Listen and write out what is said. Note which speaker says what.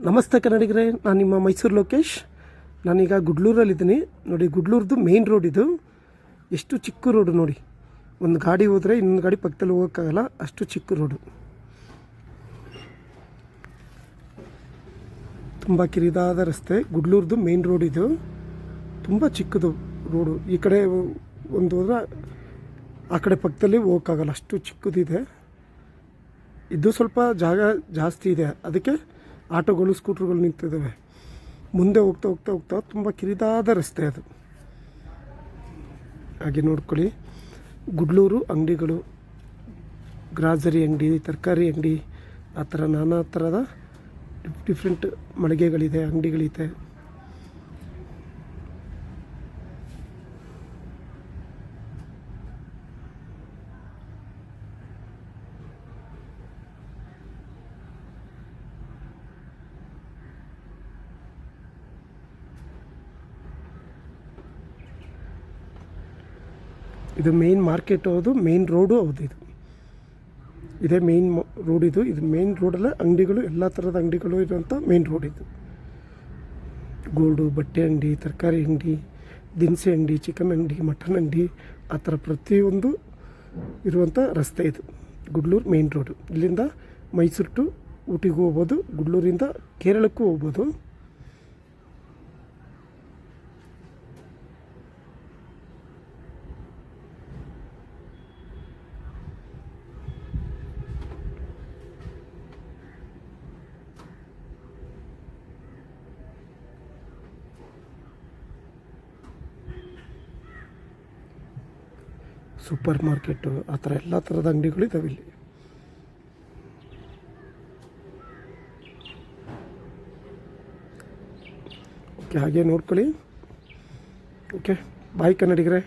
Speaker 1: ನಮಸ್ತೆ ಕನ್ನಡಿಗರೇ, ನಾನು ನಿಮ್ಮ ಮೈಸೂರು ಲೋಕೇಶ್. ನಾನೀಗ ಗುಡ್ಲೂರಲ್ಲಿದ್ದೀನಿ. ನೋಡಿ, ಗುಡ್ಲೂರ್ದು ಮೇನ್ ರೋಡ್ ಇದು. ಎಷ್ಟು ಚಿಕ್ಕ ರೋಡು ನೋಡಿ. ಒಂದು ಗಾಡಿ ಹೋದರೆ ಇನ್ನೊಂದು ಗಾಡಿ ಪಕ್ಕದಲ್ಲಿ ಹೋಗೋಕ್ಕಾಗಲ್ಲ, ಅಷ್ಟು ಚಿಕ್ಕ ರೋಡು. ತುಂಬ ಕಿರಿದಾದ ರಸ್ತೆ. ಗುಡ್ಲೂರ್ದು ಮೇನ್ ರೋಡ್ ಇದು. ತುಂಬ ಚಿಕ್ಕದು ರೋಡು. ಈ ಕಡೆ ಒಂದು ಹೋದ್ರೆ ಆ ಕಡೆ ಪಕ್ಕದಲ್ಲಿ ಹೋಗೋಕ್ಕಾಗಲ್ಲ, ಅಷ್ಟು ಚಿಕ್ಕದಿದೆ. ಇದು ಸ್ವಲ್ಪ ಜಾಗ ಜಾಸ್ತಿ ಇದೆ, ಅದಕ್ಕೆ ಆಟೋಗಳು ಸ್ಕೂಟ್ರುಗಳು ನಿಂತಿದ್ದಾವೆ. ಮುಂದೆ ಹೋಗ್ತಾ ಹೋಗ್ತಾ ಹೋಗ್ತಾ ತುಂಬ ಕಿರಿದಾದ ರಸ್ತೆ ಅದು. ಹಾಗೆ ನೋಡ್ಕೊಳ್ಳಿ, ಗುಡ್ಲೂರು ಅಂಗಡಿಗಳು, ಗ್ರಾಸರಿ ಅಂಗಡಿ, ತರಕಾರಿ ಅಂಗಡಿ, ಆ ಥರ ನಾನಾ ಥರದ ಡಿಫ್ರೆಂಟ್ ಮಳಿಗೆಗಳಿದೆ, ಅಂಗಡಿಗಳಿದೆ. ಇದು ಮೇನ್ ಮಾರ್ಕೆಟ್ ಹೌದು, ಮೇನ್ ರೋಡು ಹೌದು. ಇದೇ ಮೇನ್ ರೋಡ್ ಇದು. ಮೇನ್ ರೋಡಲ್ಲೇ ಅಂಗಡಿಗಳು, ಎಲ್ಲ ಥರದ ಅಂಗಡಿಗಳು ಇರುವಂಥ ಮೇನ್ ರೋಡ್ ಇದು. ಗೋಲ್ಡು, ಬಟ್ಟೆ ಅಂಗಡಿ, ತರಕಾರಿ ಅಂಗಡಿ, ದಿನಸಿ ಅಂಗಡಿ, ಚಿಕನ್ ಅಂಗಡಿ, ಮಟನ್ ಅಂಗಡಿ, ಆ ಥರ ಪ್ರತಿಯೊಂದು ಇರುವಂಥ ರಸ್ತೆ ಇದು ಗುಡ್ಲೂರು ಮೇನ್ ರೋಡು. ಇಲ್ಲಿಂದ ಮೈಸೂರು ಟು ಊಟಿಗೂ ಹೋಗ್ಬೋದು, ಗುಡ್ಲೂರಿಂದ ಕೇರಳಕ್ಕೂ ಹೋಗ್ಬೋದು. ಸೂಪರ್ ಮಾರ್ಕೆಟು, ಆ ಥರ ಎಲ್ಲ ಥರದ ಅಂಗಡಿಗಳು ಇದ್ದಾವೆ ಇಲ್ಲಿ. ಓಕೆ, ಹಾಗೆ ನೋಡ್ಕೊಳ್ಳಿ. ಓಕೆ, ಬಾಯ್ ಕನ್ನಡಿಗರೇ.